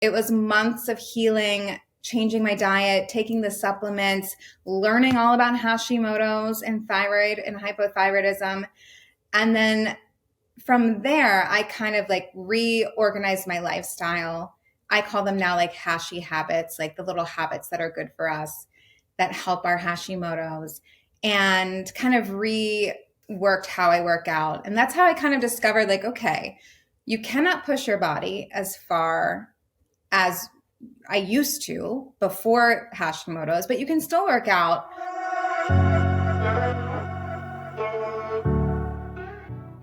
it was months of healing, changing my diet, taking the supplements, learning all about Hashimoto's and thyroid and hypothyroidism. And then from there, I kind of like reorganized my lifestyle. I call them now like Hashi habits, like the little habits that are good for us that help our Hashimoto's, and kind of reworked how I work out. And that's how I kind of discovered like, okay, you cannot push your body as far as I used to before Hashimoto's, but you can still work out.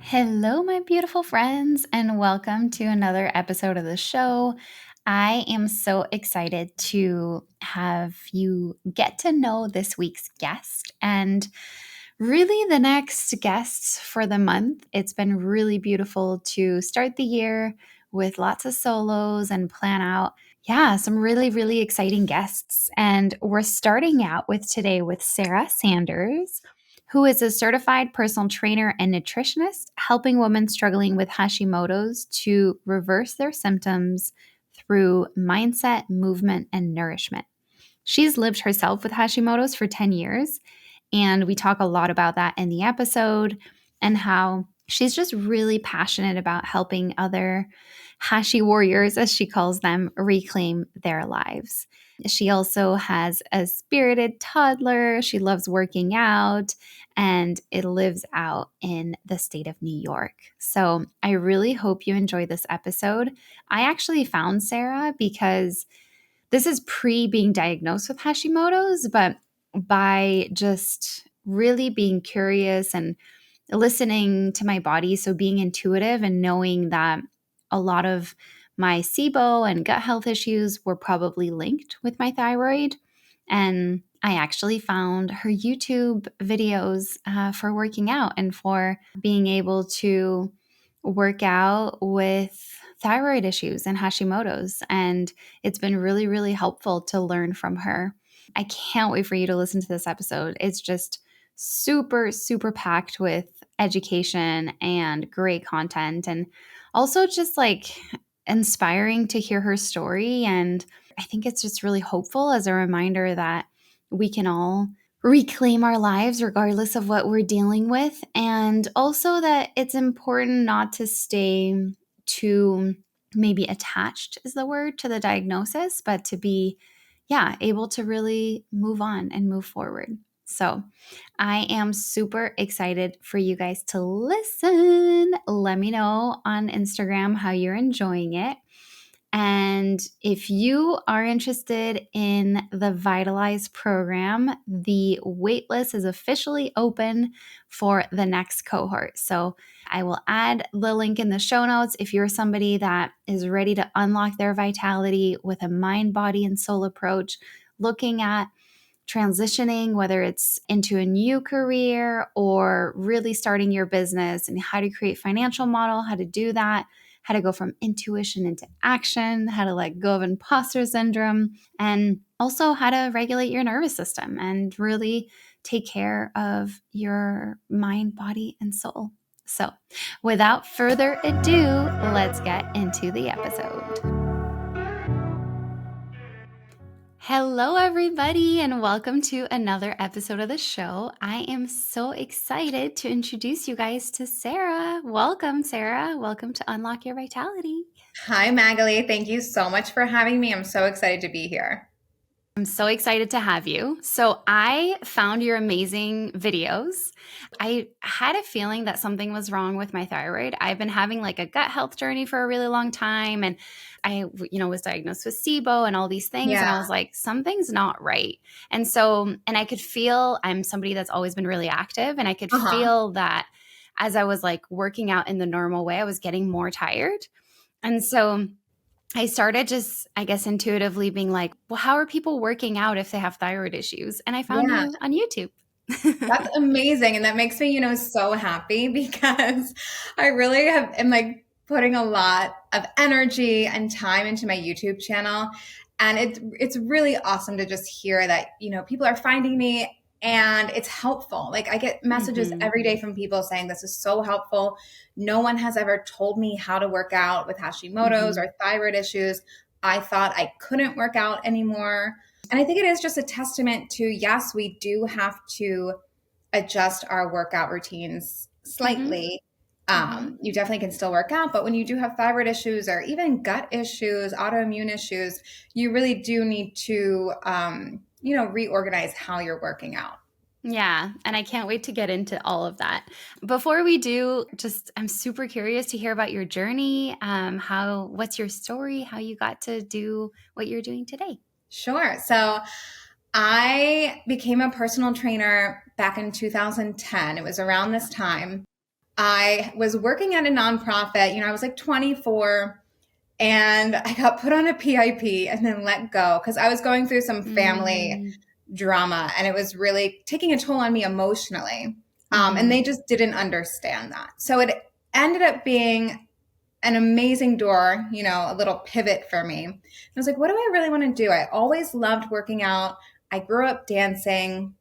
Hello, my beautiful friends, and welcome to another episode of the show. I am so excited to have you get to know this week's guest and really the next guests for the month. It's been really beautiful to start the year with lots of solos and plan out, some really, really exciting guests. And we're starting out with today with Sarah Sanders, who is a certified personal trainer and nutritionist, helping women struggling with Hashimoto's to reverse their symptoms through mindset, movement, and nourishment. She's lived herself with Hashimoto's for 10 years, and we talk a lot about that in the episode and how she's just really passionate about helping other Hashi warriors, as she calls them, reclaim their lives. She also has a spirited toddler. She loves working out, and it lives out in the state of New York. So I really hope you enjoy this episode. I actually found Sarah because this is pre being diagnosed with Hashimoto's, but by just really being curious and listening to my body. So being intuitive and knowing that a lot of my SIBO and gut health issues were probably linked with my thyroid. And I actually found her YouTube videos for working out and for being able to work out with thyroid issues and Hashimoto's. And it's been really, really helpful to learn from her. I can't wait for you to listen to this episode. It's just super, super packed with education and great content, and also just like inspiring to hear her story. And I think it's just really hopeful as a reminder that we can all reclaim our lives regardless of what we're dealing with. And also that it's important not to stay too maybe attached is the word to the diagnosis, but to be, able to really move on and move forward. So I am super excited for you guys to listen. Let me know on Instagram how you're enjoying it. And if you are interested in the VITALIZE program, the waitlist is officially open for the next cohort. So I will add the link in the show notes if you're somebody that is ready to unlock their vitality with a mind, body, and soul approach, looking at transitioning, whether it's into a new career or really starting your business and how to create financial model, how to do that, how to go from intuition into action, how to let go of imposter syndrome, and also how to regulate your nervous system and really take care of your mind, body, and soul. So without further ado, let's get into the episode. Hello, everybody, and welcome to another episode of the show. I am so excited to introduce you guys to Sarah. Welcome, Sarah. Welcome to Unlock Your Vitality. Hi, Magali. Thank you so much for having me. I'm so excited to be here. I'm so excited to have you. So I found your amazing videos. I had a feeling that something was wrong with my thyroid. I've been having like a gut health journey for a really long time. And I, was diagnosed with SIBO and all these things. Yeah. And I was like, something's not right. And so, and I could feel, I'm somebody that's always been really active. And I could feel that as I was like working out in the normal way, I was getting more tired. And so I started just, I guess, intuitively being like, well, how are people working out if they have thyroid issues? And I found you on YouTube. That's amazing. And that makes me, so happy because I really am like putting a lot of energy and time into my YouTube channel. And it's really awesome to just hear that, people are finding me and it's helpful. Like I get messages every day from people saying this is so helpful. No one has ever told me how to work out with Hashimoto's or thyroid issues, I thought I couldn't work out anymore. And I think it is just a testament to, yes, we do have to adjust our workout routines slightly. You definitely can still work out, but when you do have thyroid issues or even gut issues, autoimmune issues, you really do need to, reorganize how you're working out. Yeah, and I can't wait to get into all of that. Before we do, I'm super curious to hear about your journey. What's your story? How you got to do what you're doing today? Sure. So I became a personal trainer back in 2010. It was around this time. I was working at a nonprofit. I was like 24 and I got put on a PIP and then let go because I was going through some family drama and it was really taking a toll on me emotionally. And they just didn't understand that. So it ended up being an amazing door, a little pivot for me. And I was like, what do I really want to do? I always loved working out. I grew up dancing.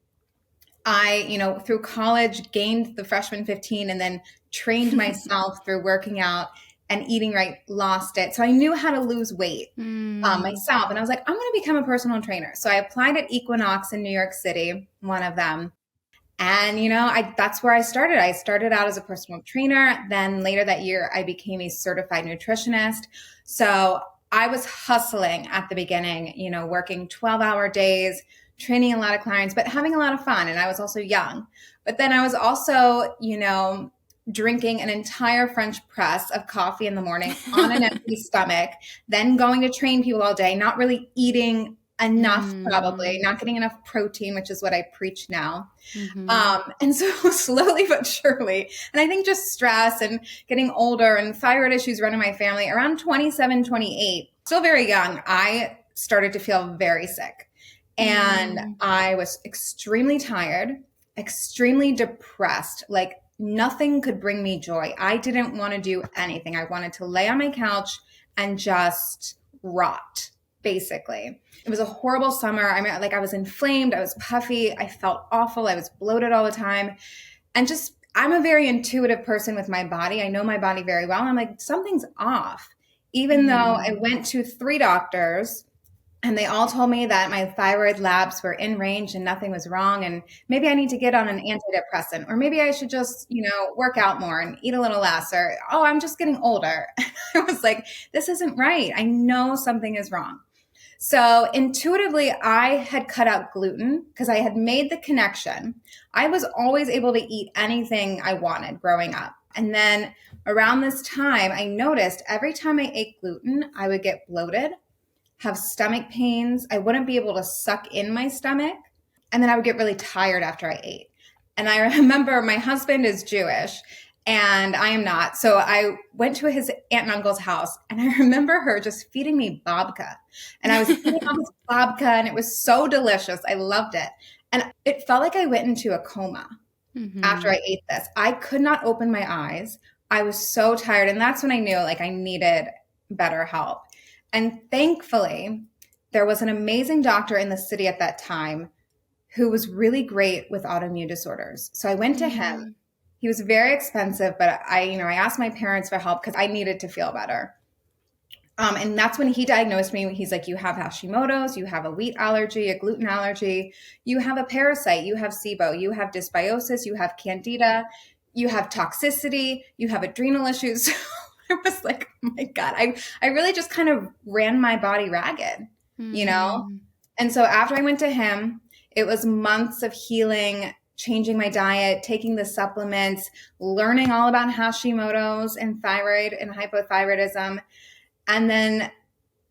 I, through college, gained the freshman 15 and then trained myself through working out and eating right, lost it. So I knew how to lose weight myself. And I was like, I'm going to become a personal trainer. So I applied at Equinox in New York City, one of them. And, that's where I started. I started out as a personal trainer. Then later that year, I became a certified nutritionist. So I was hustling at the beginning, working 12-hour days, training a lot of clients, but having a lot of fun. And I was also young. But then I was also, drinking an entire French press of coffee in the morning on an empty stomach, then going to train people all day, not really eating enough, probably not getting enough protein, which is what I preach now. And so slowly but surely, and I think just stress and getting older and thyroid issues run in my family around 27, 28, still very young, I started to feel very sick. And I was extremely tired, extremely depressed, like nothing could bring me joy. I didn't want to do anything. I wanted to lay on my couch and just rot, basically. It was a horrible summer. I was inflamed. I was puffy. I felt awful. I was bloated all the time. And I'm a very intuitive person with my body. I know my body very well. I'm like, something's off. Even though I went to 3 doctors and they all told me that my thyroid labs were in range and nothing was wrong. And maybe I need to get on an antidepressant, or maybe I should just, work out more and eat a little less, or, oh, I'm just getting older. I was like, this isn't right. I know something is wrong. So intuitively, I had cut out gluten because I had made the connection. I was always able to eat anything I wanted growing up. And then around this time, I noticed every time I ate gluten, I would get bloated, have stomach pains. I wouldn't be able to suck in my stomach. And then I would get really tired after I ate. And I remember my husband is Jewish and I am not. So I went to his aunt and uncle's house and I remember her just feeding me babka. And I was eating all this babka and it was so delicious. I loved it. And it felt like I went into a coma after I ate this. I could not open my eyes. I was so tired. And that's when I knew I needed better help. And thankfully, there was an amazing doctor in the city at that time who was really great with autoimmune disorders. So I went to him. He was very expensive, but I asked my parents for help because I needed to feel better. And that's when he diagnosed me. He's like, you have Hashimoto's, you have a wheat allergy, a gluten allergy, you have a parasite, you have SIBO, you have dysbiosis, you have candida, you have toxicity, you have adrenal issues. I was like, oh my God, I really just kind of ran my body ragged, And so after I went to him, it was months of healing, changing my diet, taking the supplements, learning all about Hashimoto's and thyroid and hypothyroidism. And then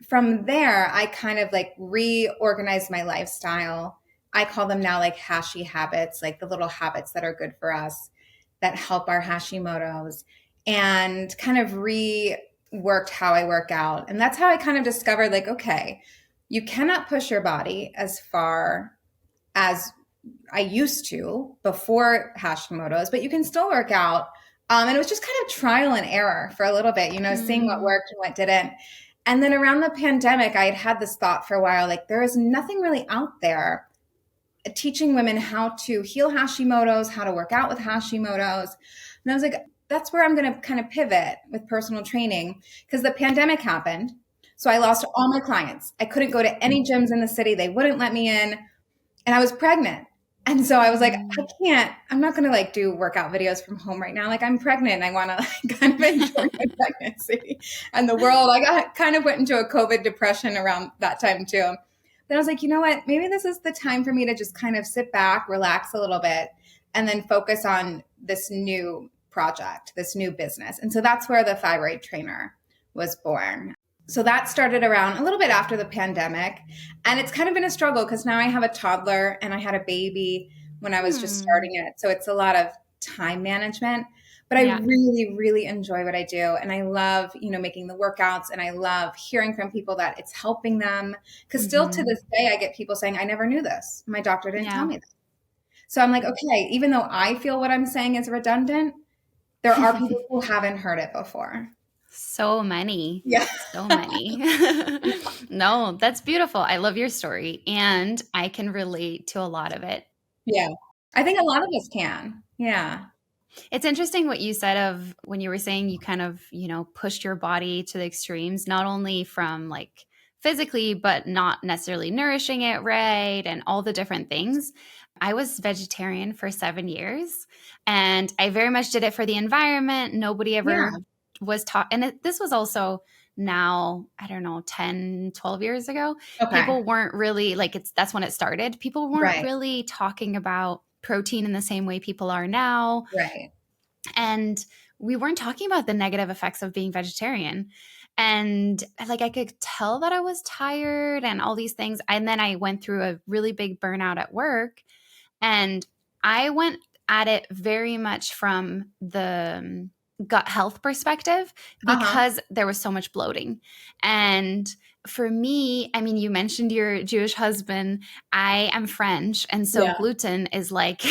from there, I kind of reorganized my lifestyle. I call them now Hashi habits, the little habits that are good for us that help our Hashimoto's, and kind of reworked how I work out. And that's how I kind of discovered okay, you cannot push your body as far as I used to before Hashimoto's, but you can still work out. And it was just kind of trial and error for a little bit, seeing what worked and what didn't. And then around the pandemic, I had this thought for a while, there is nothing really out there teaching women how to heal Hashimoto's, how to work out with Hashimoto's. And I was like, that's where I'm going to kind of pivot with personal training, because the pandemic happened. So I lost all my clients. I couldn't go to any gyms in the city. They wouldn't let me in. And I was pregnant. And so I was like, I'm not going to like do workout videos from home right now. Like I'm pregnant and I want to like kind of enjoy my pregnancy and the world. Kind of went into a COVID depression around that time too. Then I was like, you know what? Maybe this is the time for me to just kind of sit back, relax a little bit, and then focus on this new project, this new business. And so that's where the thyroid trainer was born. So that started around a little bit after the pandemic. And it's kind of been a struggle because now I have a toddler and I had a baby when I was just starting it. So it's a lot of time management. But I really, really enjoy what I do. And I love, making the workouts, and I love hearing from people that it's helping them. Because still to this day, I get people saying, I never knew this. My doctor didn't tell me that. So I'm like, okay, even though I feel what I'm saying is redundant, there are people who haven't heard it before. So many. Yeah. So many. No, that's beautiful. I love your story, and I can relate to a lot of it. Yeah. I think a lot of us can. Yeah. It's interesting what you said of when you were saying you kind of, pushed your body to the extremes, not only from like physically, but not necessarily nourishing it right and all the different things. I was vegetarian for 7 years, and I very much did it for the environment. Nobody ever was taught. And this was also now, I don't know, 10, 12 years ago. Okay. People weren't really that's when it started. People weren't really talking about protein in the same way people are now. Right. And we weren't talking about the negative effects of being vegetarian. And like I could tell that I was tired and all these things. And then I went through a really big burnout at work. And I went at it very much from the gut health perspective because there was so much bloating. And for me, I mean, you mentioned your Jewish husband. I am French. And so gluten is like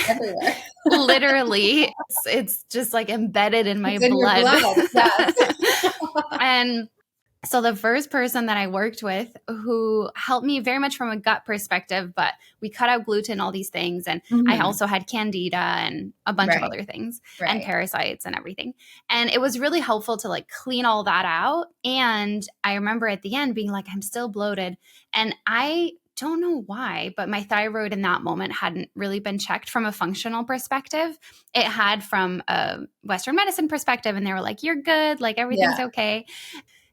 literally, it's just like embedded in my blood. Your blood. Yes. And so the first person that I worked with who helped me very much from a gut perspective, but we cut out gluten, all these things. And I also had candida and a bunch of other things and parasites and everything. And it was really helpful to like clean all that out. And I remember at the end being like, I'm still bloated. And I don't know why, but my thyroid in that moment hadn't really been checked from a functional perspective. It had from a Western medicine perspective. And they were like, you're good. Like everything's okay.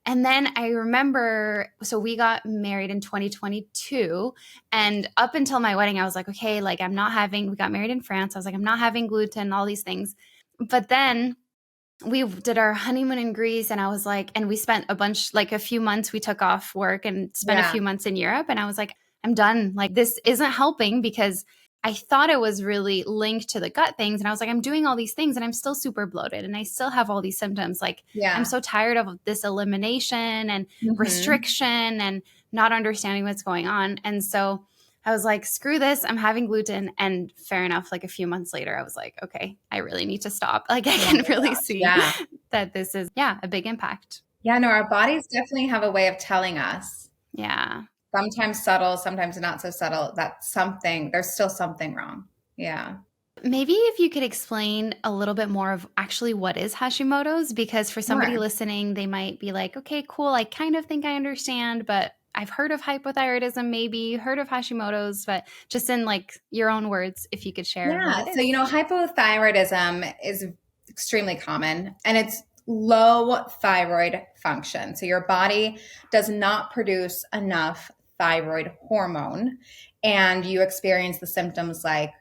And then I remember, so we got married in 2022, and up until my wedding, I was like, okay, like we got married in France. I was like, I'm not having gluten, all these things. But then we did our honeymoon in Greece, and I was like, and we spent a few months, we took off work and spent a few months in Europe. And I was like, I'm done. Like this isn't helping because I thought it was really linked to the gut things. And I was like, I'm doing all these things and I'm still super bloated and I still have all these symptoms. Like I'm so tired of this elimination and restriction and not understanding what's going on. And so I was like, screw this. I'm having gluten. And fair enough, like a few months later, I was like, okay, I really need to stop. Like I can really see that this is, a big impact. Yeah, no, our bodies definitely have a way of telling us. Yeah. Sometimes subtle, sometimes not so subtle. There's still something wrong. Yeah. Maybe if you could explain a little bit more of actually what is Hashimoto's, because for somebody listening, they might be like, okay, cool. I kind of think I understand, but I've heard of hypothyroidism, maybe heard of Hashimoto's, but just in like your own words, if you could share. Yeah. So, hypothyroidism is extremely common, and it's low thyroid function. So your body does not produce enough thyroid hormone, and you experience the symptoms like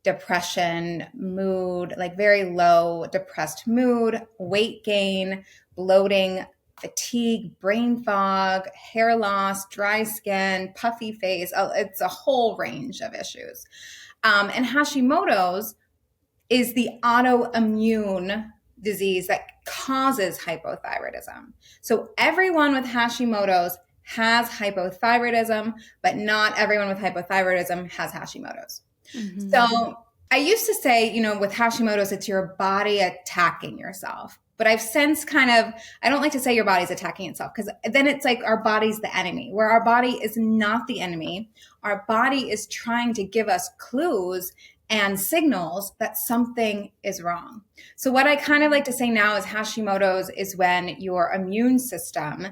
depression, mood, like very low depressed mood, weight gain, bloating, fatigue, brain fog, hair loss, dry skin, puffy face. It's a whole range of issues. And Hashimoto's is the autoimmune disease that causes hypothyroidism. So everyone with Hashimoto's has hypothyroidism, but not everyone with hypothyroidism has Hashimoto's. Mm-hmm. So I used to say, with Hashimoto's, it's your body attacking yourself. But I've since I don't like to say your body's attacking itself, because then it's like our body's the enemy, where our body is not the enemy. Our body is trying to give us clues and signals that something is wrong. So what I kind of like to say now is Hashimoto's is when your immune system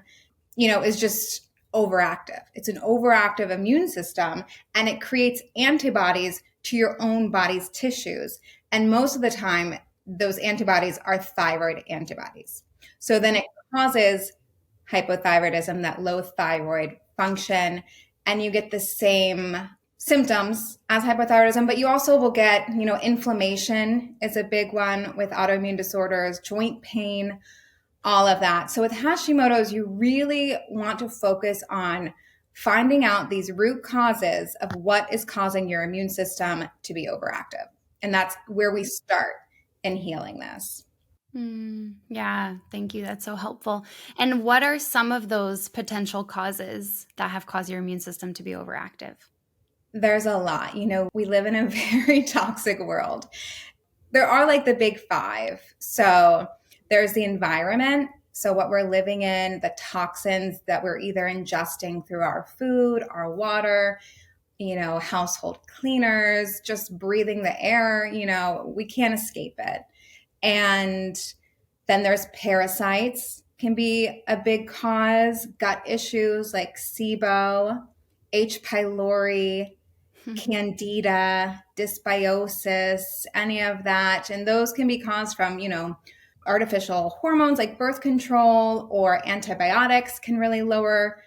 is just overactive. It's an overactive immune system, and it creates antibodies to your own body's tissues. And most of the time, those antibodies are thyroid antibodies. So then it causes hypothyroidism, that low thyroid function, and you get the same symptoms as hypothyroidism, but you also will get, inflammation is a big one with autoimmune disorders, joint pain, all of that. So with Hashimoto's, you really want to focus on finding out these root causes of what is causing your immune system to be overactive. And that's where we start in healing this. Yeah, thank you. That's so helpful. And what are some of those potential causes that have caused your immune system to be overactive? There's a lot. We live in a very toxic world. There are like the big five. So there's the environment. So what we're living in, the toxins that we're either ingesting through our food, our water, household cleaners, just breathing the air, we can't escape it. And then there's parasites, can be a big cause, gut issues like SIBO, H. pylori, candida, dysbiosis, any of that. And those can be caused from, artificial hormones like birth control, or antibiotics can really lower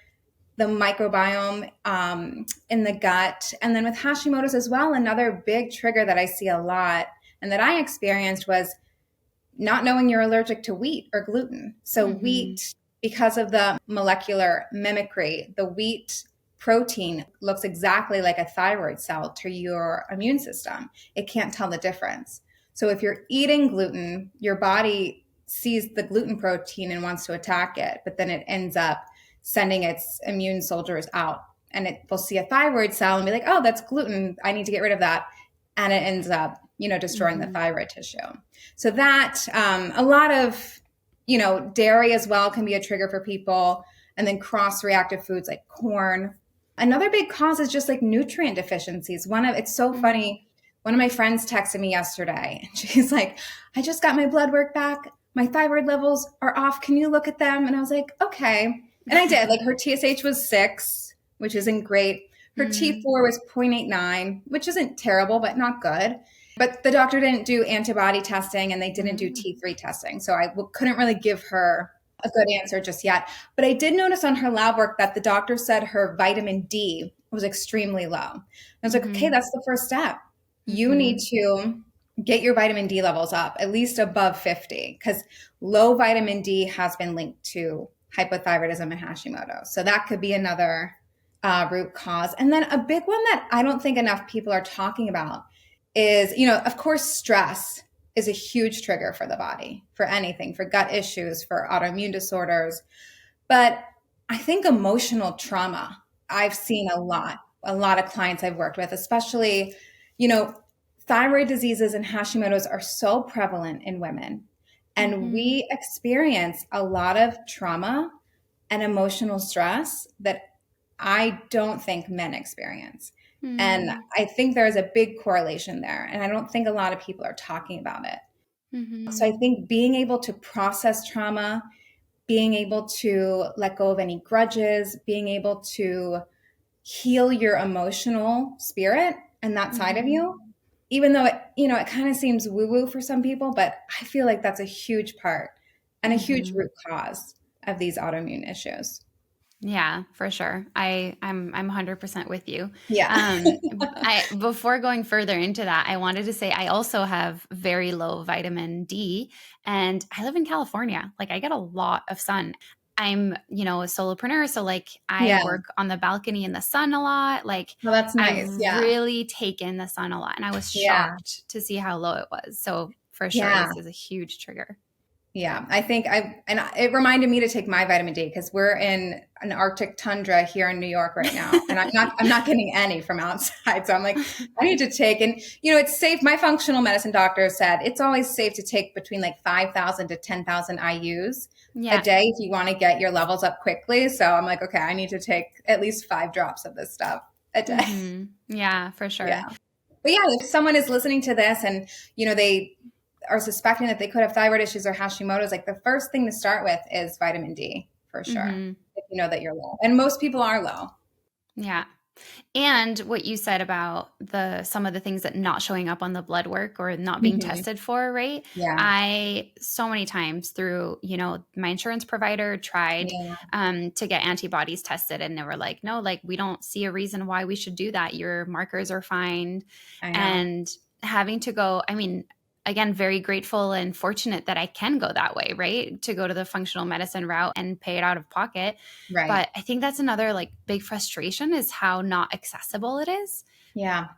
the microbiome in the gut. And then with Hashimoto's as well, another big trigger that I see a lot and that I experienced was not knowing you're allergic to wheat or gluten. So wheat, because of the molecular mimicry, the wheat protein looks exactly like a thyroid cell to your immune system. It can't tell the difference. So if you're eating gluten, your body sees the gluten protein and wants to attack it, but then it ends up sending its immune soldiers out, and it will see a thyroid cell and be like, oh, that's gluten, I need to get rid of that. And it ends up, destroying the thyroid tissue. So that, a lot of, dairy as well can be a trigger for people. And then cross-reactive foods like corn. Another big cause is just like nutrient deficiencies. It's so funny. One of my friends texted me yesterday, and she's like, I just got my blood work back. My thyroid levels are off. Can you look at them? And I was like, okay. And I did. Like, her TSH was 6, which isn't great. Her T4 was 0.89, which isn't terrible, but not good. But the doctor didn't do antibody testing, and they didn't do T3 testing. So I couldn't really give her a good answer just yet. But I did notice on her lab work that the doctor said her vitamin D was extremely low. I was like, okay, that's the first step. You need to get your vitamin D levels up, at least above 50, because low vitamin D has been linked to hypothyroidism and Hashimoto. So that could be another root cause. And then a big one that I don't think enough people are talking about is, of course, stress is a huge trigger for the body, for anything, for gut issues, for autoimmune disorders. But I think emotional trauma, I've seen a lot of clients I've worked with, especially, thyroid diseases and Hashimoto's are so prevalent in women. And we experience a lot of trauma and emotional stress that I don't think men experience. And I think there's a big correlation there. And I don't think a lot of people are talking about it. So I think being able to process trauma, being able to let go of any grudges, being able to heal your emotional spirit and that side of you, even though it kind of seems woo-woo for some people, but I feel like that's a huge part and a huge root cause of these autoimmune issues. Yeah, for sure. I'm 100% with you. Yeah. Before going further into that, I wanted to say I also have very low vitamin D, and I live in California. Like, I get a lot of sun. I'm, a solopreneur, so like I work on the balcony in the sun a lot. Like, Well, that's nice. I've really taken the sun a lot, and I was shocked to see how low it was. So for sure, this is a huge trigger. Yeah, I think it reminded me to take my vitamin D because we're in an Arctic tundra here in New York right now, and I'm not getting any from outside. So I'm like, I need to take, and it's safe. My functional medicine doctor said it's always safe to take between like 5,000 to 10,000 IUs a day if you want to get your levels up quickly. So I'm like, okay, I need to take at least 5 drops of this stuff a day. Yeah, for sure. Yeah. But yeah, if someone is listening to this and they are suspecting that they could have thyroid issues or Hashimoto's, like the first thing to start with is vitamin D for sure. if you know that you're low. And most people are low. Yeah. And what you said about some of the things that not showing up on the blood work or not being Mm-hmm. tested for, right? Yeah. I so many times through, my insurance provider tried Yeah. to get antibodies tested, and they were like, no, like we don't see a reason why we should do that. Your markers are fine. I know. And having to go, I mean, again, very grateful and fortunate that I can go that way, right? To go to the functional medicine route and pay it out of pocket. Right. But I think that's another like big frustration is how not accessible it is. Yeah.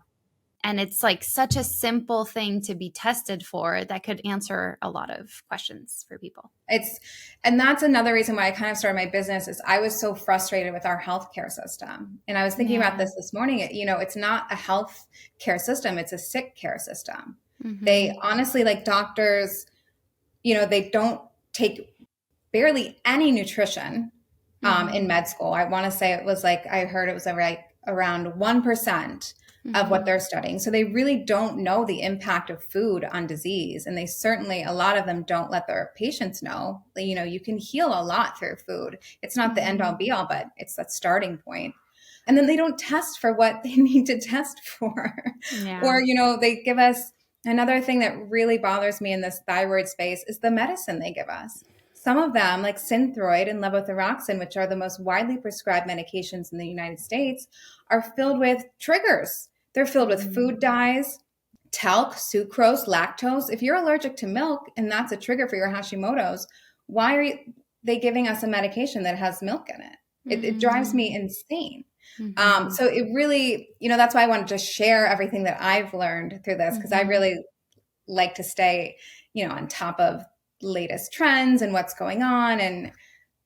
And it's like such a simple thing to be tested for that could answer a lot of questions for people. And that's another reason why I kind of started my business is I was so frustrated with our healthcare system. And I was thinking about Yeah. this morning, it's not a health care system, it's a sick care system. Mm-hmm. They honestly, like doctors, they don't take barely any nutrition in med school. I want to say it was like, I heard it was around 1% of what they're studying. So they really don't know the impact of food on disease. And they certainly, a lot of them don't let their patients know that, you can heal a lot through food. It's not the end all be all, but it's that starting point. And then they don't test for what they need to test for. Yeah. Or, they give us another thing that really bothers me in this thyroid space is the medicine they give us. Some of them, like Synthroid and levothyroxine, which are the most widely prescribed medications in the United States, are filled with triggers. They're filled with food dyes, talc, sucrose, lactose. If you're allergic to milk and that's a trigger for your Hashimoto's, why are they giving us a medication that has milk in it? It drives me insane. So it really, that's why I wanted to share everything that I've learned through this, because I really like to stay, on top of latest trends and what's going on and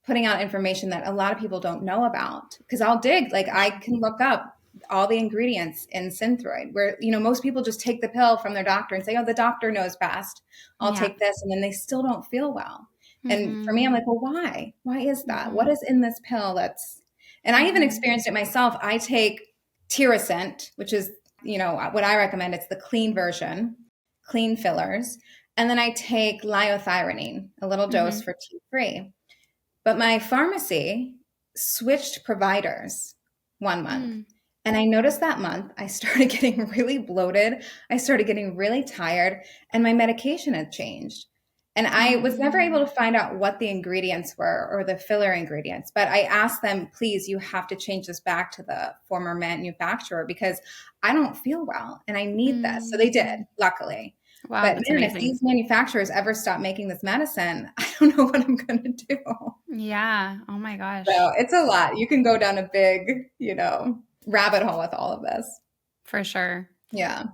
putting out information that a lot of people don't know about. Because I'll dig, like I can look up all the ingredients in Synthroid, where, most people just take the pill from their doctor and say, oh, the doctor knows best. I'll take this. And then they still don't feel well. And for me, I'm like, well, why? Why is that? What is in this pill and I even experienced it myself. I take Tiracent, which is, what I recommend. It's the clean version, clean fillers. And then I take liothyronine, a little dose for T3. But my pharmacy switched providers 1 month. And I noticed that month I started getting really bloated. I started getting really tired, and my medication had changed. And I was never able to find out what the ingredients were or the filler ingredients. But I asked them, please, you have to change this back to the former manufacturer because I don't feel well and I need this. So they did, luckily. Wow, but that's man, amazing. If these manufacturers ever stop making this medicine, I don't know what I'm going to do. Yeah. Oh my gosh. So it's a lot. You can go down a big, rabbit hole with all of this. For sure. Yeah.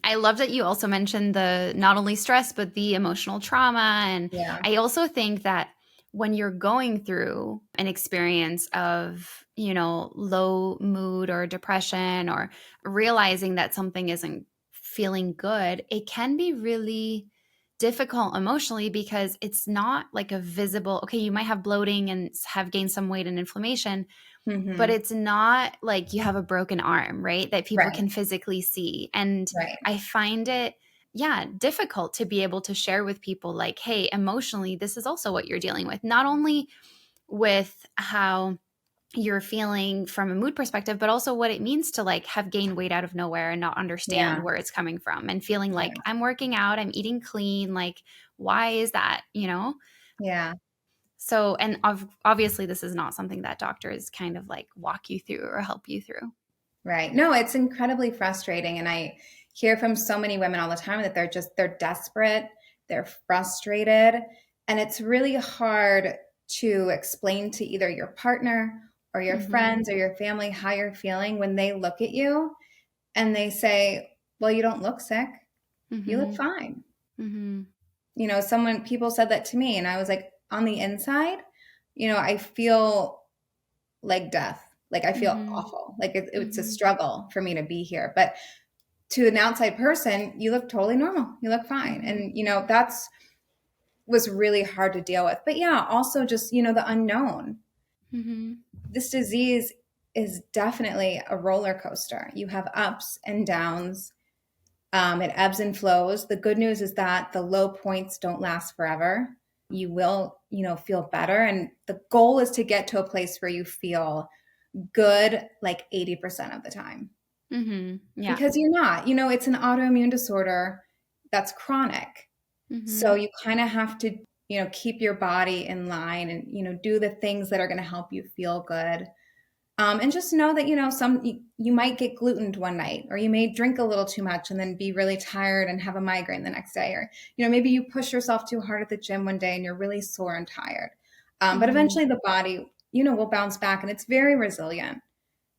I love that you also mentioned the not only stress, but the emotional trauma. And I also think that when you're going through an experience of, low mood or depression or realizing that something isn't feeling good, it can be really difficult emotionally because it's not like a visible, okay, you might have bloating and have gained some weight and inflammation, but it's not like you have a broken arm, right? That people can physically see. And I find it, difficult to be able to share with people like, hey, emotionally, this is also what you're dealing with. Not only with how you're feeling from a mood perspective, but also what it means to like have gained weight out of nowhere and not understand where it's coming from and feeling like I'm working out, I'm eating clean. Like, why is that, Yeah. So, and obviously this is not something that doctors kind of like walk you through or help you through. Right. No, it's incredibly frustrating. And I hear from so many women all the time that they're desperate, they're frustrated, and it's really hard to explain to either your partner or your friends or your family how you're feeling when they look at you and they say, well, you don't look sick. You look fine. People said that to me and I was like, on the inside, I feel like death. Like I feel awful. Like it's a struggle for me to be here. But to an outside person, you look totally normal. You look fine. And, that's was really hard to deal with. But yeah, also just, the unknown. This disease is definitely a roller coaster. You have ups and downs. It ebbs and flows. The good news is that the low points don't last forever. you will, feel better. And the goal is to get to a place where you feel good like 80% of the time. Mm-hmm. Yeah. Because you're not, it's an autoimmune disorder that's chronic. Mm-hmm. So you kind of have to, keep your body in line and, do the things that are going to help you feel good. And just know that, you might get glutened one night, or you may drink a little too much and then be really tired and have a migraine the next day. Or, maybe you push yourself too hard at the gym one day and you're really sore and tired. But eventually the body, will bounce back, and it's very resilient.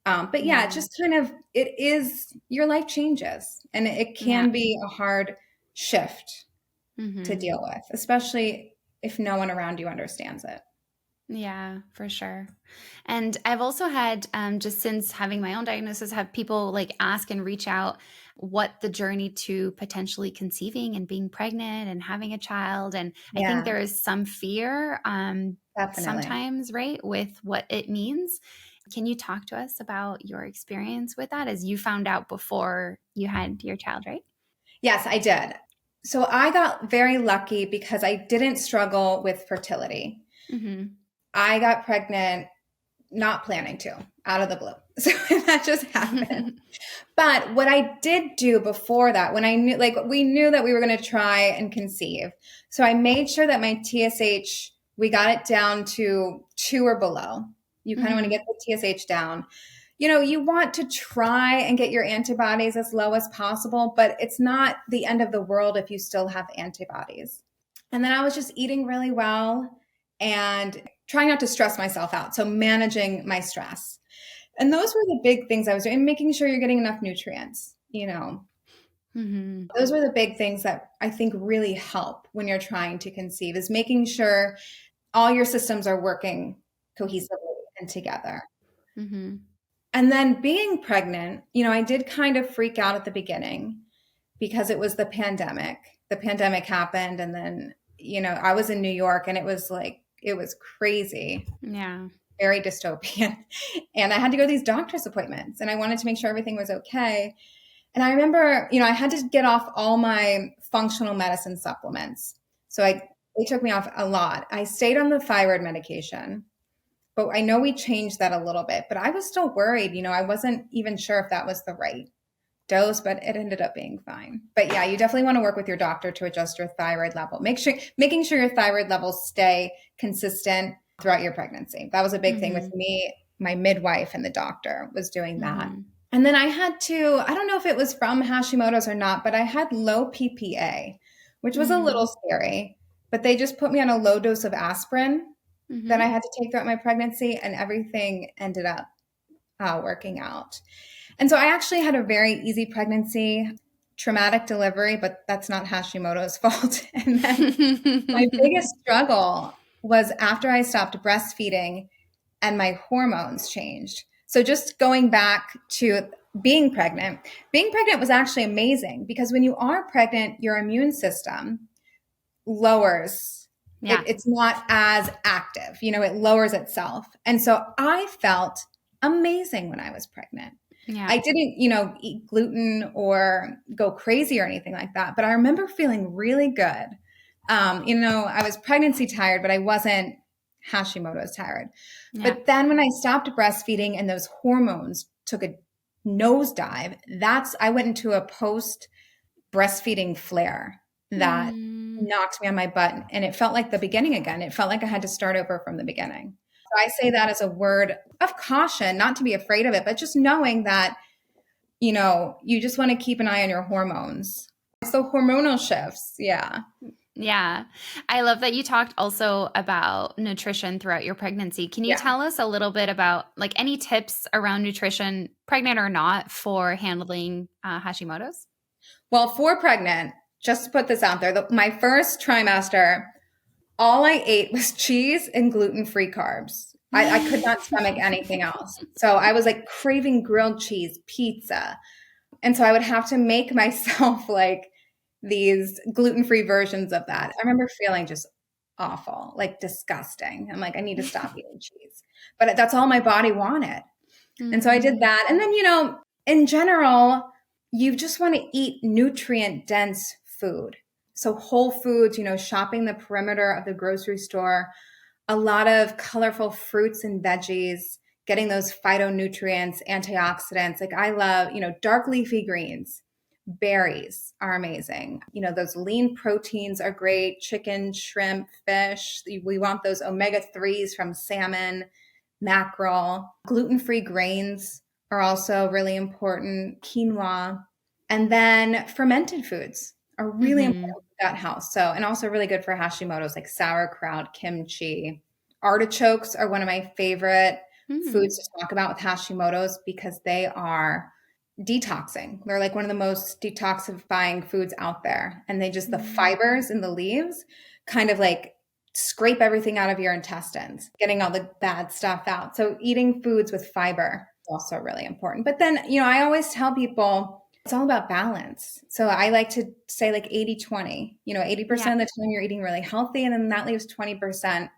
But yeah, just kind of, it is, your life changes, and it can be a hard shift to deal with, especially if no one around you understands it. Yeah, for sure. And I've also had, just since having my own diagnosis, have people like ask and reach out what the journey to potentially conceiving and being pregnant and having a child. And I think there is some fear Definitely. sometimes, right, with what it means. Can you talk to us about your experience with that, as you found out before you had your child, right? Yes, I did. So I got very lucky because I didn't struggle with fertility. Mm-hmm. I got pregnant not planning to, out of the blue. So that just happened. But what I did do before that, when I knew, we knew that we were going to try and conceive. So I made sure that my TSH, we got it down to 2 or below. You kind of want to get the TSH down. You want to try and get your antibodies as low as possible, but it's not the end of the world if you still have antibodies. And then I was just eating really well and trying not to stress myself out. So managing my stress. And those were the big things I was doing, making sure you're getting enough nutrients, Those were the big things that I think really help when you're trying to conceive, is making sure all your systems are working cohesively and together. Mm-hmm. And then being pregnant, I did kind of freak out at the beginning because it was the pandemic. The pandemic happened, and then, I was in New York, and it was crazy. Yeah. Very dystopian. And I had to go to these doctor's appointments, and I wanted to make sure everything was okay. And I remember, I had to get off all my functional medicine supplements. So they took me off a lot. I stayed on the thyroid medication, but I know we changed that a little bit, but I was still worried. I wasn't even sure if that was the right dose, but it ended up being fine. But yeah, you definitely want to work with your doctor to adjust your thyroid level. Making sure your thyroid levels stay consistent throughout your pregnancy. That was a big thing with me. My midwife and the doctor was doing that. And then I had to, I don't know if it was from Hashimoto's or not, but I had low PPA, which was a little scary. But they just put me on a low dose of aspirin that I had to take throughout my pregnancy, and everything ended up working out. And so I actually had a very easy pregnancy, traumatic delivery, but that's not Hashimoto's fault. And then my biggest struggle was after I stopped breastfeeding and my hormones changed. So just going back to being pregnant was actually amazing, because when you are pregnant, your immune system lowers. Yeah. It's not as active, it lowers itself. And so I felt amazing when I was pregnant. Yeah. I didn't, eat gluten or go crazy or anything like that, but I remember feeling really good. I was pregnancy tired, but I wasn't Hashimoto's tired. Yeah. But then when I stopped breastfeeding and those hormones took a nosedive, I went into a post breastfeeding flare that knocked me on my butt, and it felt like the beginning again. It felt like I had to start over from the beginning. So I say that as a word of caution, not to be afraid of it, but just knowing that, you just want to keep an eye on your hormones. So hormonal shifts. Yeah. Yeah. I love that you talked also about nutrition throughout your pregnancy. Can you tell us a little bit about any tips around nutrition, pregnant or not, for handling Hashimoto's? Well, for pregnant, just to put this out there, my first trimester, all I ate was cheese and gluten-free carbs. I could not stomach anything else. So I was craving grilled cheese, pizza. And so I would have to make myself these gluten-free versions of that. I remember feeling just awful, disgusting. I'm I need to stop eating cheese. But that's all my body wanted. And so I did that. And then, in general, you just want to eat nutrient-dense food. So whole foods, shopping the perimeter of the grocery store, a lot of colorful fruits and veggies, getting those phytonutrients, antioxidants. Like I love, dark leafy greens, berries are amazing. Those lean proteins are great, chicken, shrimp, fish. We want those omega-3s from salmon, mackerel. Gluten-free grains are also really important, quinoa. And then fermented foods are really important for gut health. So, and also really good for Hashimoto's, like sauerkraut, kimchi. Artichokes are one of my favorite foods to talk about with Hashimoto's because they are detoxing. They're like one of the most detoxifying foods out there. And they just, the fibers in the leaves kind of like scrape everything out of your intestines, getting all the bad stuff out. So eating foods with fiber is also really important. But then, I always tell people, it's all about balance. So I like to say like 80-20, 80% of the time you're eating really healthy, and then that leaves 20%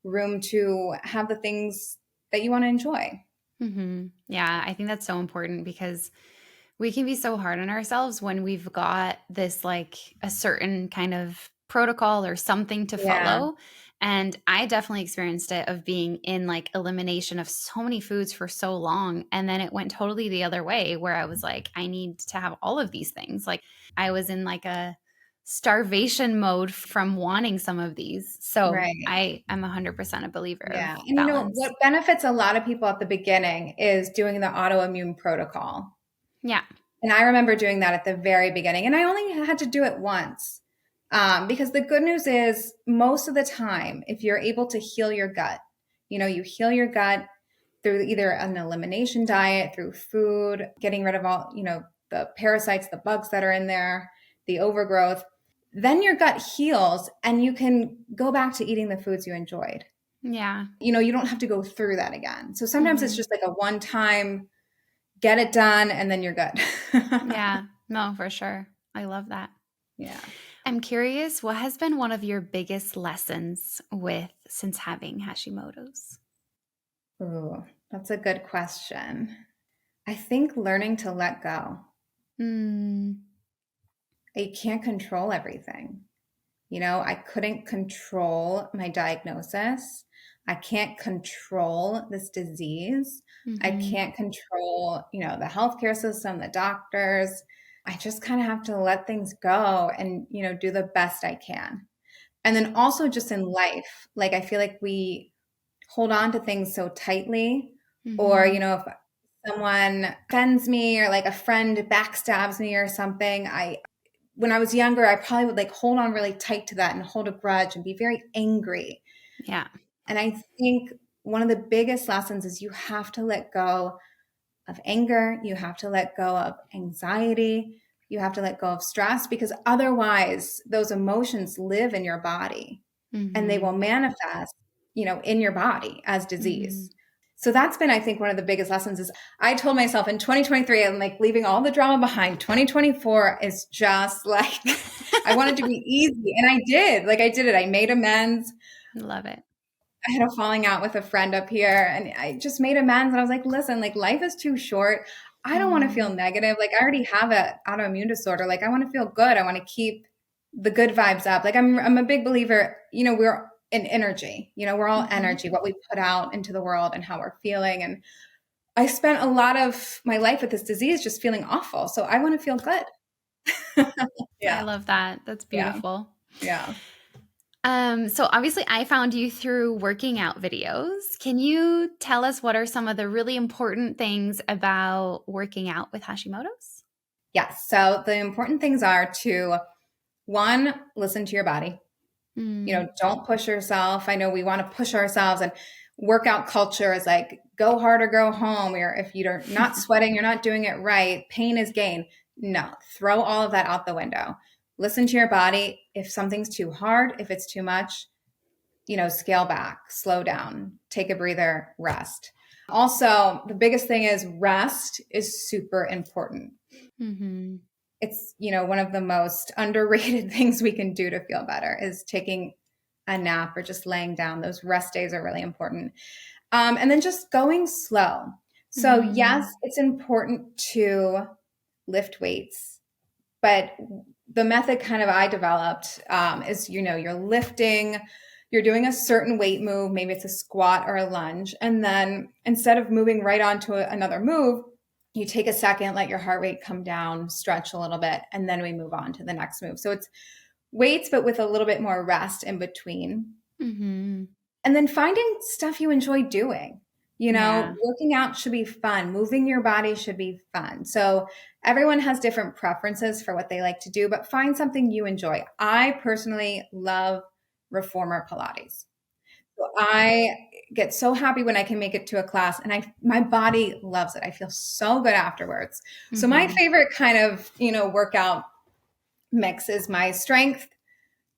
room to have the things that you want to enjoy. Yeah, I think that's so important because we can be so hard on ourselves when we've got this like a certain kind of protocol or something to follow. And I definitely experienced it of being in like elimination of so many foods for so long. And then it went totally the other way where I was like, I need to have all of these things. Like I was in like a starvation mode from wanting some of these. So Right. I am 100% a believer of And balance. what benefits a lot of people at the beginning is doing the autoimmune protocol. Yeah. And I remember doing that at the very beginning. And I only had to do it once. Because the good news is most of the time, if you're able to heal your gut, you heal your gut through either an elimination diet, through food, getting rid of all, the parasites, the bugs that are in there, the overgrowth, then your gut heals and you can go back to eating the foods you enjoyed. Yeah. You don't have to go through that again. So sometimes it's just like a one-time, get it done, and then you're good. Yeah. No, for sure. I love that. Yeah. I'm curious, what has been one of your biggest lessons since having Hashimoto's? Ooh, that's a good question. I think learning to let go. I can't control everything. I couldn't control my diagnosis. I can't control this disease. I can't control, the healthcare system, the doctors. I just kind of have to let things go and, do the best I can. And then also just in life, like I feel like we hold on to things so tightly, or, if someone offends me or like a friend backstabs me or something, when I was younger, I probably would like hold on really tight to that and hold a grudge and be very angry. Yeah. And I think one of the biggest lessons is you have to let go of anger. You have to let go of anxiety. You have to let go of stress, because otherwise those emotions live in your body and they will manifest, in your body as disease. So that's been, I think, one of the biggest lessons is I told myself in 2023, I'm like leaving all the drama behind. 2024 is just like, I wanted to be easy. And I did. Like I did it. I made amends. Love it. I had a falling out with a friend up here and I just made amends. And I was like, listen, like life is too short. I don't want to feel negative. Like I already have an autoimmune disorder. Like I want to feel good. I want to keep the good vibes up. Like I'm a big believer, we're in energy, we're all energy, what we put out into the world and how we're feeling. And I spent a lot of my life with this disease just feeling awful. So I want to feel good. I love that. That's beautiful. Yeah. So obviously I found you through working out videos. Can you tell us what are some of the really important things about working out with Hashimoto's? Yes. So the important things are to, one, listen to your body. Don't push yourself. I know we want to push ourselves, and workout culture is like, go hard or go home. Or if you're not sweating, you're not doing it right. Pain is gain. No, throw all of that out the window. Listen to your body. If something's too hard, if it's too much, scale back, slow down, take a breather, rest. Also, the biggest thing is rest is super important. It's, one of the most underrated things we can do to feel better is taking a nap or just laying down. Those rest days are really important. And then just going slow. So yes, it's important to lift weights, but the method kind of I developed is, you're lifting, you're doing a certain weight move, maybe it's a squat or a lunge. And then instead of moving right on to another move, you take a second, let your heart rate come down, stretch a little bit, and then we move on to the next move. So it's weights, but with a little bit more rest in between. Mm-hmm. And then finding stuff you enjoy doing. Yeah. Working out should be fun. Moving your body should be fun. So everyone has different preferences for what they like to do, but find something you enjoy. I personally love reformer Pilates. So I get so happy when I can make it to a class, and my body loves it. I feel so good afterwards. So my Mm-hmm. favorite kind of, workout mix is my strength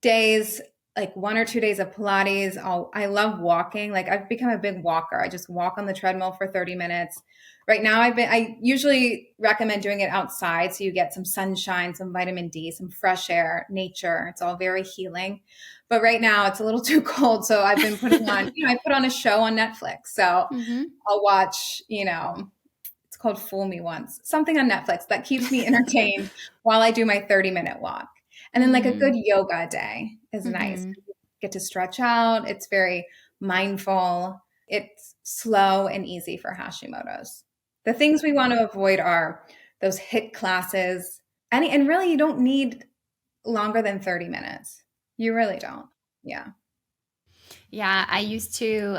days, like 1 or 2 days of Pilates. I love walking. Like I've become a big walker. I just walk on the treadmill for 30 minutes. Right now I usually recommend doing it outside. So you get some sunshine, some vitamin D, some fresh air, nature. It's all very healing. But right now it's a little too cold. So I've been putting on, I put on a show on Netflix. So Mm-hmm. I'll watch, it's called Fool Me Once, something on Netflix that keeps me entertained while I do my 30-minute walk. And then like a good yoga day is nice. Mm-hmm. You get to stretch out. It's very mindful. It's slow and easy for Hashimoto's. The things we want to avoid are those HIIT classes. And really, you don't need longer than 30 minutes. You really don't. Yeah. Yeah, I used to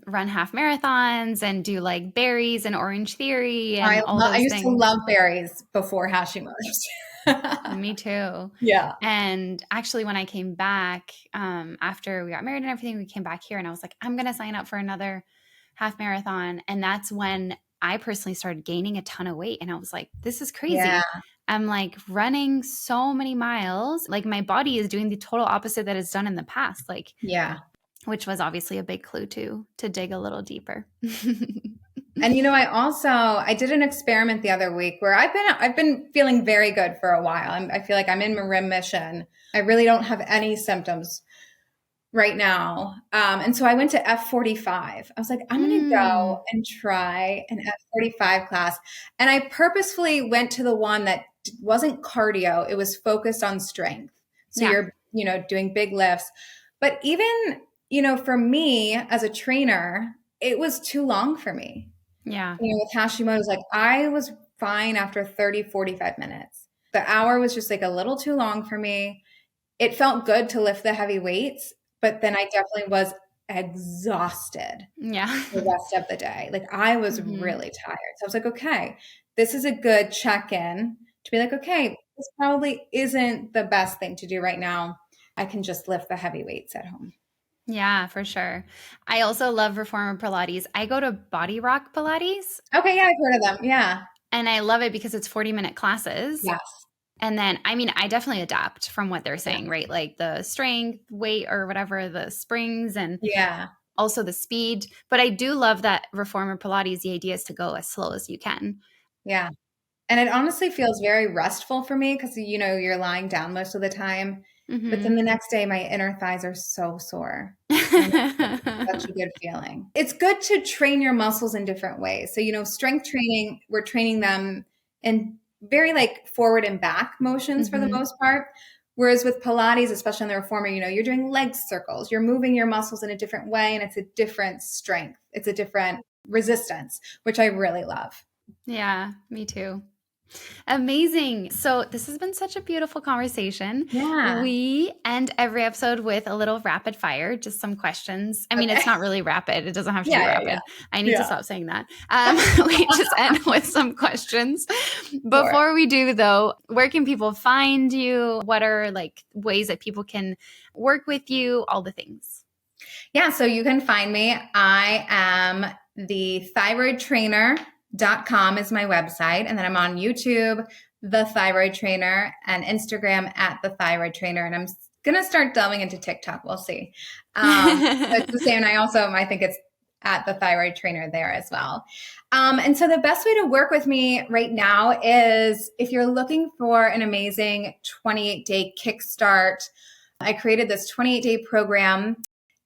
run half marathons and do like berries and Orange Theory and all I those used to things. love berries before Hashimoto's. Me too. Yeah. And actually, when I came back after we got married and everything, we came back here and I was like, I'm going to sign up for another half marathon. And that's when I personally started gaining a ton of weight. And I was like, this is crazy. Yeah. I'm like running so many miles. Like my body is doing the total opposite that it's done in the past. Like, Yeah. which was obviously a big clue to dig a little deeper. And I did an experiment the other week where I've been feeling very good for a while. I feel like I'm in remission. I really don't have any symptoms right now. And so I went to F45. I was like, I'm going to go and try an F45 class. And I purposefully went to the one that wasn't cardio. It was focused on strength. So Yeah. you're, doing big lifts. But even, for me as a trainer, it was too long for me. Yeah. With Hashimoto's, like I was fine after 30, 45 minutes. The hour was just like a little too long for me. It felt good to lift the heavy weights, but then I definitely was exhausted Yeah. the rest of the day. Like I was really tired. So I was like, okay, this is a good check-in to be like, okay, this probably isn't the best thing to do right now. I can just lift the heavy weights at home. Yeah, for sure. I also love reformer Pilates. I go to Body Rock Pilates. Okay, yeah, I've heard of them. Yeah. And I love it because it's 40-minute classes. Yes. And then, I definitely adapt from what they're saying, right? Like the strength, weight, or whatever, the springs, and also the speed. But I do love that reformer Pilates, the idea is to go as slow as you can. Yeah. And it honestly feels very restful for me because, you're lying down most of the time. But then the next day, my inner thighs are so sore. And it's such a good feeling. It's good to train your muscles in different ways. So, strength training, we're training them in very like forward and back motions for the most part. Whereas with Pilates, especially on the reformer, you're doing leg circles. You're moving your muscles in a different way, and it's a different strength. It's a different resistance, which I really love. Yeah, me too. Amazing. So this has been such a beautiful conversation. Yeah. We end every episode with a little rapid fire, just some questions. I mean, it's not really rapid. It doesn't have to be rapid. Yeah. I need to stop saying that. We just end with some questions. Before we do though, where can people find you? What are like ways that people can work with you? All the things. Yeah. So you can find me. I am the thyroid trainer.com is my website. And then I'm on YouTube, The Thyroid Trainer, and Instagram at The Thyroid Trainer. And I'm going to start delving into TikTok. We'll see. It's the same. And I think it's at The Thyroid Trainer there as well. And so the best way to work with me right now is if you're looking for an amazing 28-day kickstart, I created this 28-day program.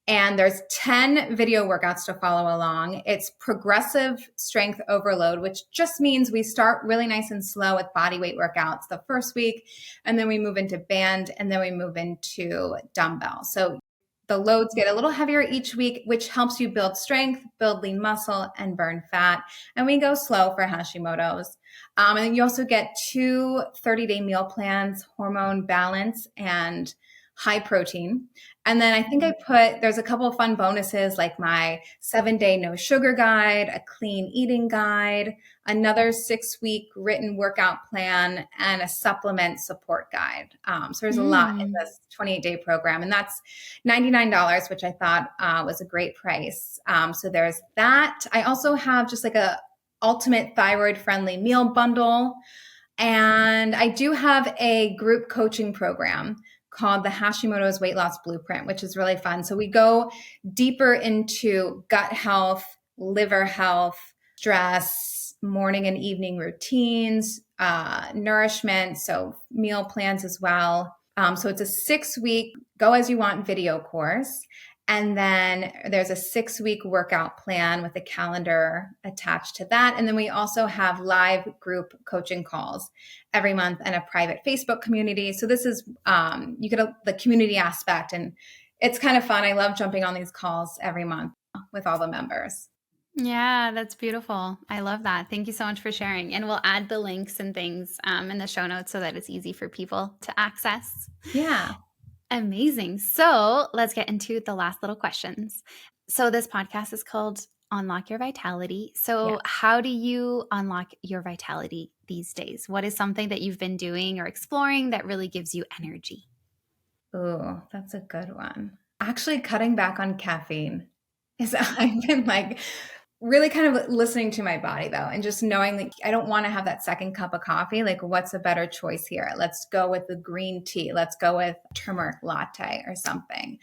And there's 10 video workouts to follow along. It's progressive strength overload, which just means we start really nice and slow with body weight workouts the first week, and then we move into band, and then we move into dumbbell. So the loads get a little heavier each week, which helps you build strength, build lean muscle, and burn fat. And we go slow for Hashimoto's. And then you also get 2 30-day meal plans, hormone balance, and high protein. And then I think there's a couple of fun bonuses like my 7-day no sugar guide, a clean eating guide, another 6-week written workout plan, and a supplement support guide. So there's a lot in this 28-day program, and that's $99, which I thought was a great price. So there's that. I also have just like a ultimate thyroid friendly meal bundle. And I do have a group coaching program called the Hashimoto's Weight Loss Blueprint, which is really fun. So we go deeper into gut health, liver health, stress, morning and evening routines, nourishment, so meal plans as well. So it's a 6-week go as you want video course. And then there's a 6-week workout plan with a calendar attached to that. And then we also have live group coaching calls every month and a private Facebook community. So this is, you get the community aspect, and it's kind of fun. I love jumping on these calls every month with all the members. Yeah, that's beautiful. I love that. Thank you so much for sharing. And we'll add the links and things in the show notes so that it's easy for people to access. Yeah. Amazing. So let's get into the last little questions. So this podcast is called Unlock Your Vitality. So how do you unlock your vitality these days? What is something that you've been doing or exploring that really gives you energy? Oh, that's a good one. Actually, cutting back on caffeine I've been like really kind of listening to my body though, and just knowing that I don't want to have that second cup of coffee. Like, what's a better choice here? Let's go with the green tea. Let's go with turmeric latte or something.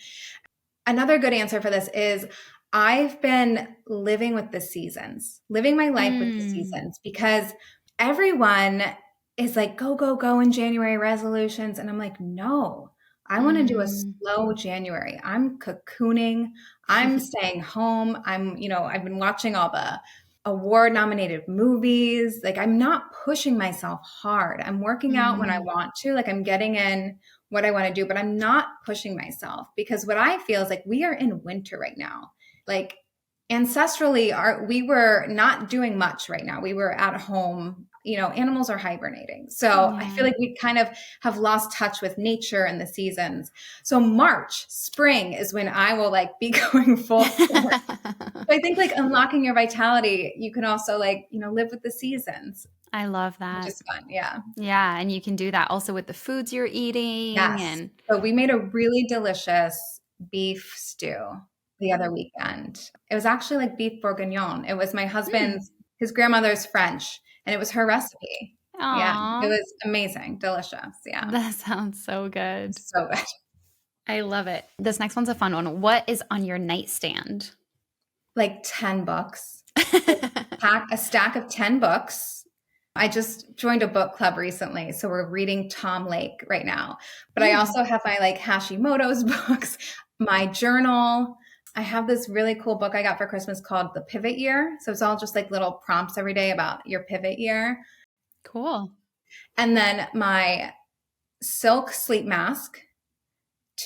Another good answer for this is I've been living with the seasons, living my life with the seasons, because everyone is like, go, go, go in January resolutions. And I'm like, no, I want to do a slow January. I'm cocooning. I'm staying home. I've been watching all the award nominated movies. Like, I'm not pushing myself hard. I'm working out when I want to, like I'm getting in what I want to do, but I'm not pushing myself, because what I feel is like we are in winter right now. Like, ancestrally, we were not doing much right now. We were at home, animals are hibernating. So I feel like we kind of have lost touch with nature and the seasons. So March, spring is when I will be going full force. So I think unlocking your vitality, you can also live with the seasons. I love that. Which is fun. Yeah. Yeah. And you can do that also with the foods you're eating. Yes. So we made a really delicious beef stew the other weekend. It was actually beef bourguignon. It was my husband's, his grandmother's French, and it was her recipe. Aww. Yeah. It was amazing. Delicious. Yeah. That sounds so good. So good. I love it. This next one's a fun one. What is on your nightstand? 10 books. A stack of 10 books. I just joined a book club recently, so we're reading Tom Lake right now. But I also have my Hashimoto's books, my journal. I have this really cool book I got for Christmas called The Pivot Year. So it's all just little prompts every day about your pivot year. Cool. And then my silk sleep mask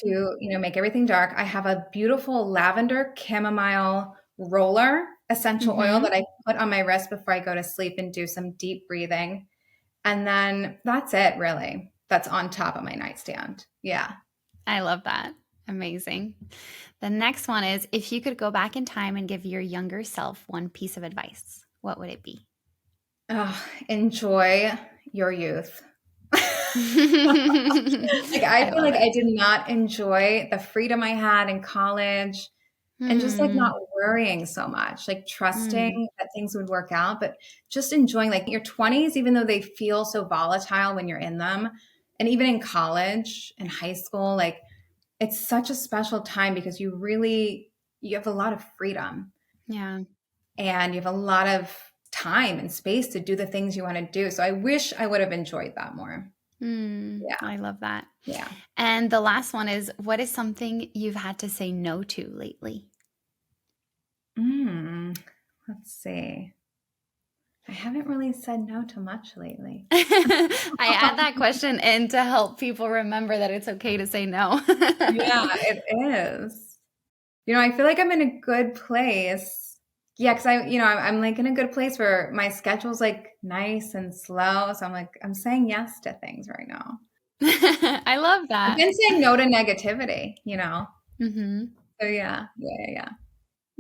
to, make everything dark. I have a beautiful lavender chamomile roller essential oil that I put on my wrist before I go to sleep and do some deep breathing. And then that's it, really. That's on top of my nightstand. Yeah. I love that. Amazing. The next one is, if you could go back in time and give your younger self one piece of advice, what would it be? Enjoy your youth. I feel like I did not enjoy the freedom I had in college. And just not worrying so much, trusting that things would work out, but just enjoying your 20s, even though they feel so volatile when you're in them. And even in college and high school, it's such a special time because you have a lot of freedom. Yeah. And you have a lot of time and space to do the things you want to do. So I wish I would have enjoyed that more. Yeah. I love that. Yeah. And the last one is, what is something you've had to say no to lately? Let's see. I haven't really said no to much lately. I add that question in to help people remember that it's okay to say no. Yeah, it is. I feel like I'm in a good place. Yeah, because I'm like in a good place where my schedule's like nice and slow. So I'm saying yes to things right now. I love I've that. been saying no to negativity. Mhm. So yeah.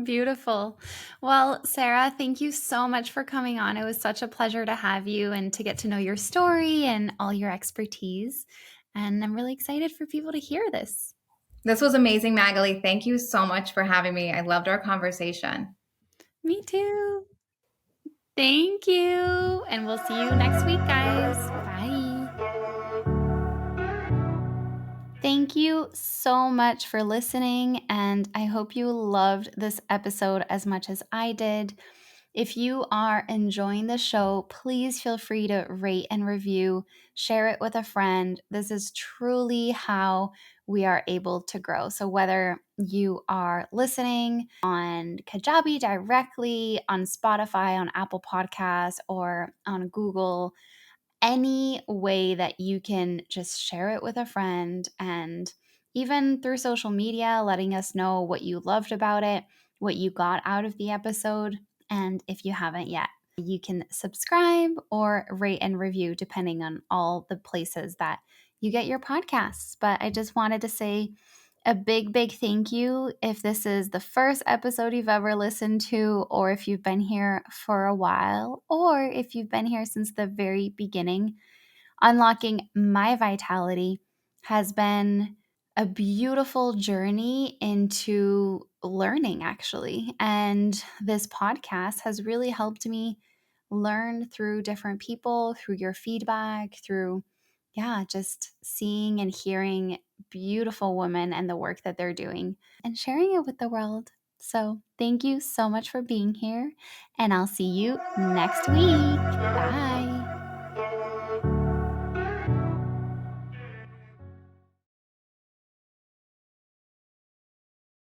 Beautiful. Well, Sarah, thank you so much for coming on. It was such a pleasure to have you and to get to know your story and all your expertise. And I'm really excited for people to hear this. This was amazing, Magali. Thank you so much for having me. I loved our conversation. Me too. Thank you. And we'll see you next week, guys. Bye. Thank you so much for listening, and I hope you loved this episode as much as I did. If you are enjoying the show, please feel free to rate and review, share it with a friend. This is truly how we are able to grow. So, whether you are listening on Kajabi directly, on Spotify, on Apple Podcasts, or on Google, any way that you can just share it with a friend, and even through social media, letting us know what you loved about it, what you got out of the episode. And if you haven't yet, you can subscribe or rate and review depending on all the places that you get your podcasts. But I just wanted to say a big, big thank you if this is the first episode you've ever listened to, or if you've been here for a while, or if you've been here since the very beginning. Unlocking my vitality has been a beautiful journey into learning, actually. And this podcast has really helped me learn through different people, through your feedback, through, yeah, just seeing and hearing beautiful women and the work that they're doing and sharing it with the world. So, thank you so much for being here, and I'll see you next week. Bye.